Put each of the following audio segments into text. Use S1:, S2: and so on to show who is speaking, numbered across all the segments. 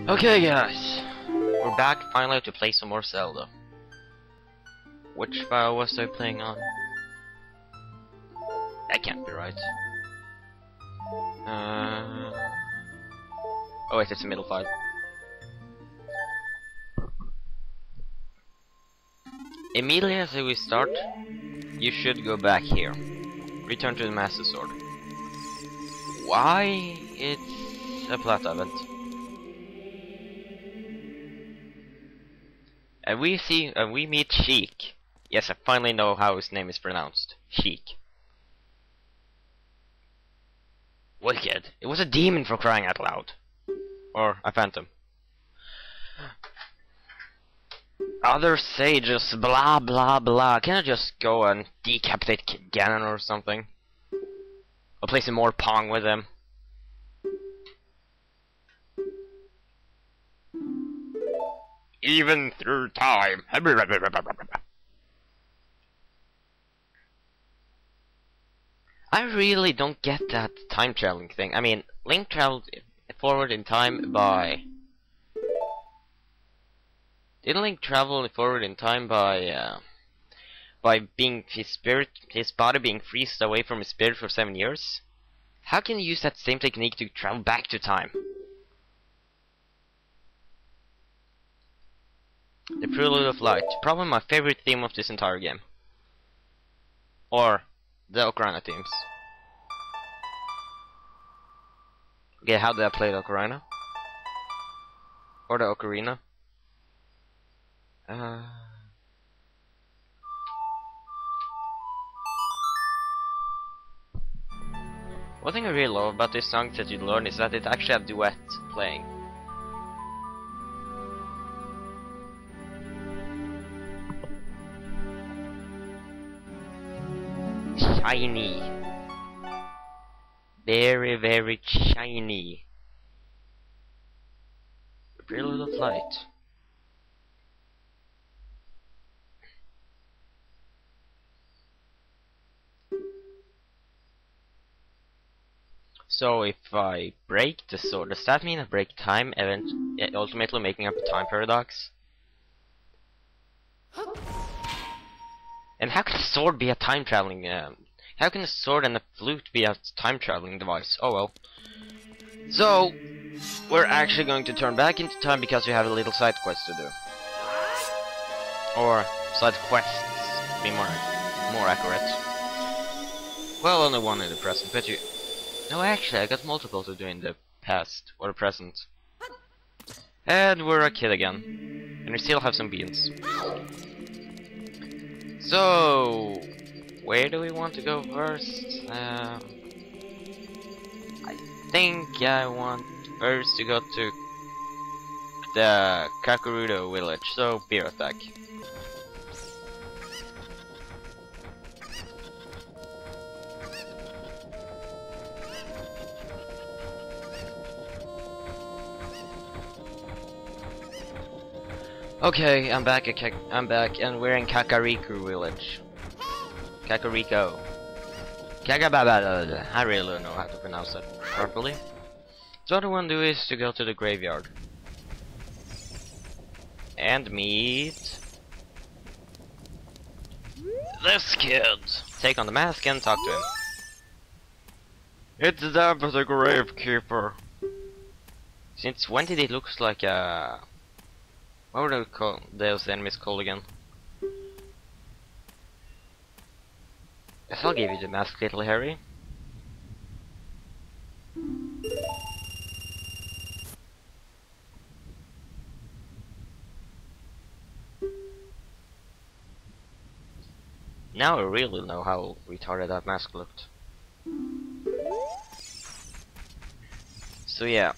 S1: Okay guys, we're back finally to play some more Zelda. Which file was I playing on? That can't be right. Oh wait, it's the middle file. Immediately as we start, you should go back here. Return to the Master Sword. Why? It's a plateau event. And we meet Sheik. Yes, I finally know how his name is pronounced. Sheik. Wicked. It was a demon for crying out loud. Or a phantom. Other sages, blah blah blah. Can I just go and decapitate Ganon or something? Or play some more Pong with him? Even through time. I really don't get that time traveling thing. I mean, Link traveled forward in time by... Didn't Link travel forward in time by being his body being freezed away from his spirit for 7 years? How can you use that same technique to travel back to time? The Prelude of Light, probably my favorite theme of this entire game. Or the Ocarina themes. Okay, how did I play the Ocarina? Or the Ocarina? One thing I really love about this song that you learn is that it actually has duet playing. Shiny. Very, very shiny. The Prelude of Light. So if I break the sword, does that mean I break time, ultimately making up a time paradox? And how can a sword be a time traveling? How can a sword and a flute be a time traveling device? Oh well. So we're actually going to turn back into time because we have a little side quest to do, or side quests, to be more accurate. Well, only one in the present, but you. No, actually, I got multiple to do in the past or the present. And we're a kid again, and we still have some beans. So, where do we want to go first? I think I want first to go to the Kakurudo village, so beer attack. Okay, I'm back, and we're in Kakariko village. Kakariko. Kagababa. I really don't know how to pronounce that properly. So what I want to do is to go to the graveyard. And meet... this kid! Take on the mask and talk to him. It's that for the gravekeeper. Since when did it look like a... What were those enemies called again? Guess I'll give you the mask, little Harry. Now I really know how retarded that mask looked. So yeah.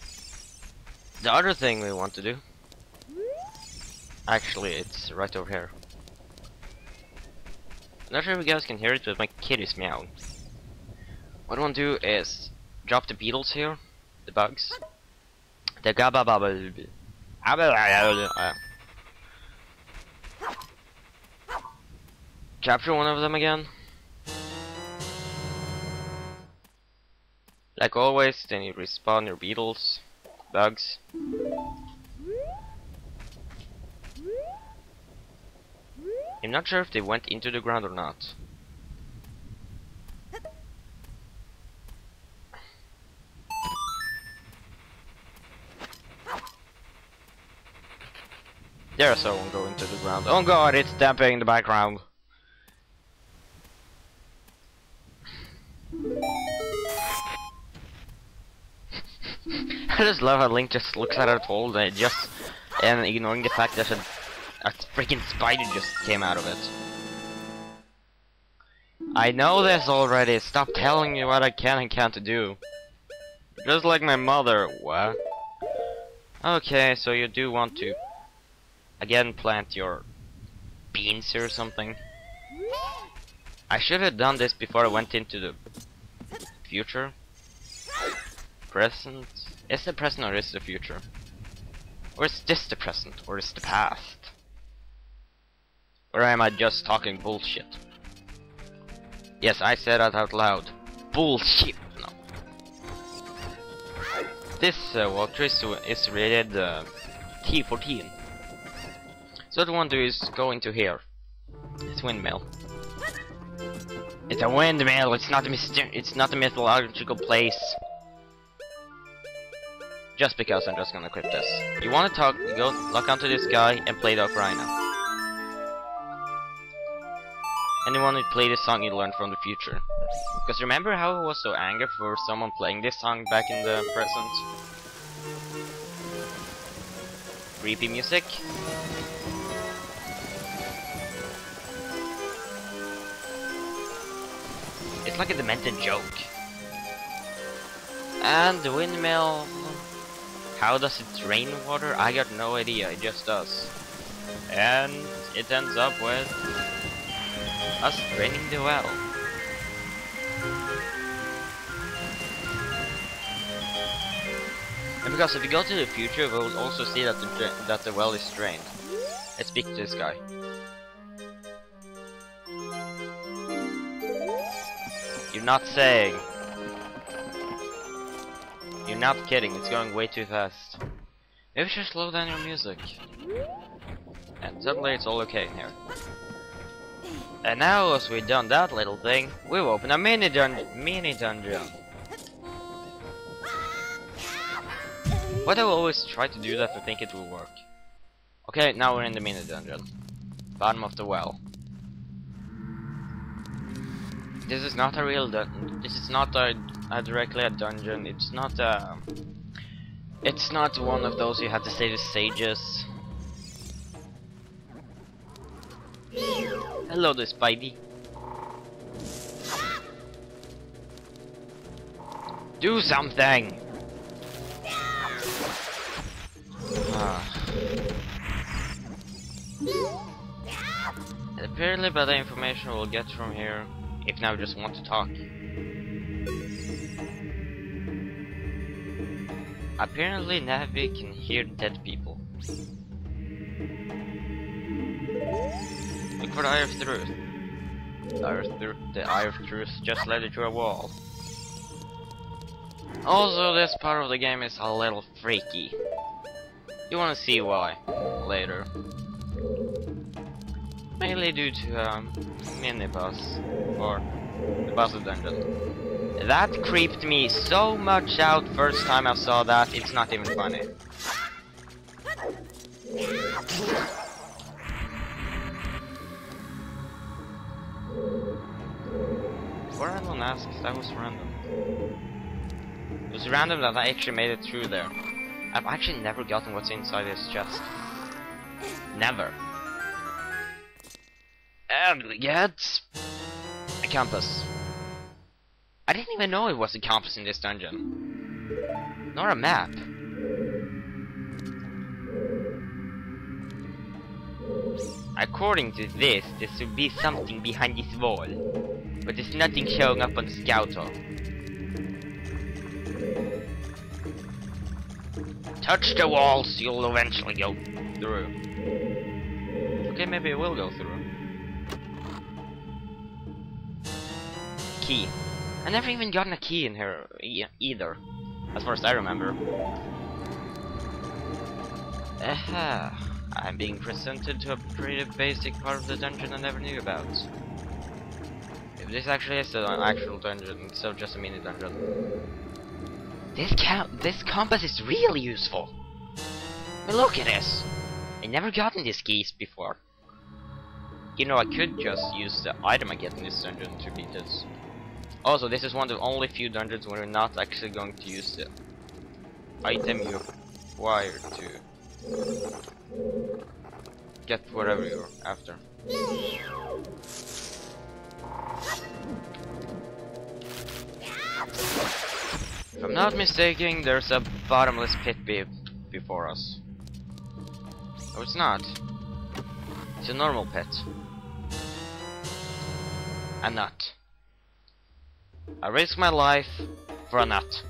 S1: The other thing we want to do... Actually, it's right over here. Not sure if you guys can hear it, but my kid is meowing. What I want to do is drop the beetles here, the bugs. The gabababble. Capture one of them again. Like always, then you respawn your beetles, bugs. I'm not sure if they went into the ground or not. There's someone going to the ground. Oh god, it's damping in the background. I just love how Link just looks at it all and ignoring the fact that a freaking spider just came out of it. I know this already. Stop telling me what I can and can't do. Just like my mother. What? Okay, so you do want to again plant your beans or something. I should have done this before I went into the future. Present? Is the present or is the future? Or is this the present or is the past? Or am I just talking bullshit? Yes, I said that out loud. Bullshit! No. This walkthrough is rated T14. So what I want to do is go into here. It's windmill. It's a windmill. It's not a mythological place. Just because I'm just gonna equip this. You wanna talk? Go lock onto this guy and play the Ocarina. And you wanna play this song you learned from the future. Because remember how I was so angry for someone playing this song back in the present? Creepy music. It's like a demented joke. And the windmill. How does it drain water? I got no idea, it just does. And it ends up with us draining the well. And because if you go to the future, we'll also see that the well is drained. Let's speak to this guy. You're not saying. You're not kidding, it's going way too fast. Maybe you should slow down your music. And suddenly it's all okay in here. And now as we've done that little thing, we've opened a mini dungeon. Why do I always try to do that if I think it will work? Okay, now we're in the mini dungeon. Bottom of the well. This is not a real dungeon. This is not directly a dungeon. It's not one of those you have to save the sages. Hello there, Spidey. Do something! And apparently by the information we'll get from here, if now we just want to talk. Apparently Navi can hear dead people. Look for the Eye of Truth. The Eye of Truth just led you to a wall. Also, this part of the game is a little freaky. You wanna see why later. Mainly due to mini boss or the boss of dungeon. That creeped me so much out first time I saw that, it's not even funny. Before anyone asks, that was random. It was random that I actually made it through there. I've actually never gotten what's inside his chest. Never. And we get a compass. I didn't even know it was a compass in this dungeon. Nor a map. According to this, there should be something behind this wall. But there's nothing showing up on the scout hall. Touch the walls, you'll eventually go through. Okay, maybe it will go through. Key. I never even gotten a key in here either, as far as I remember. Aha. I'm being presented to a pretty basic part of the dungeon I never knew about. If this actually is an actual dungeon instead of just a mini dungeon. This compass is really useful. I mean, look at this. I never gotten these keys before. You know, I could just use the item I get in this dungeon to beat this. Also, this is one of the only few dungeons where you're not actually going to use the item you acquire to get whatever you're after. If I'm not mistaken, there's a bottomless pit before us. Oh, it's not. It's a normal pit. A nut. I risk my life for a nut.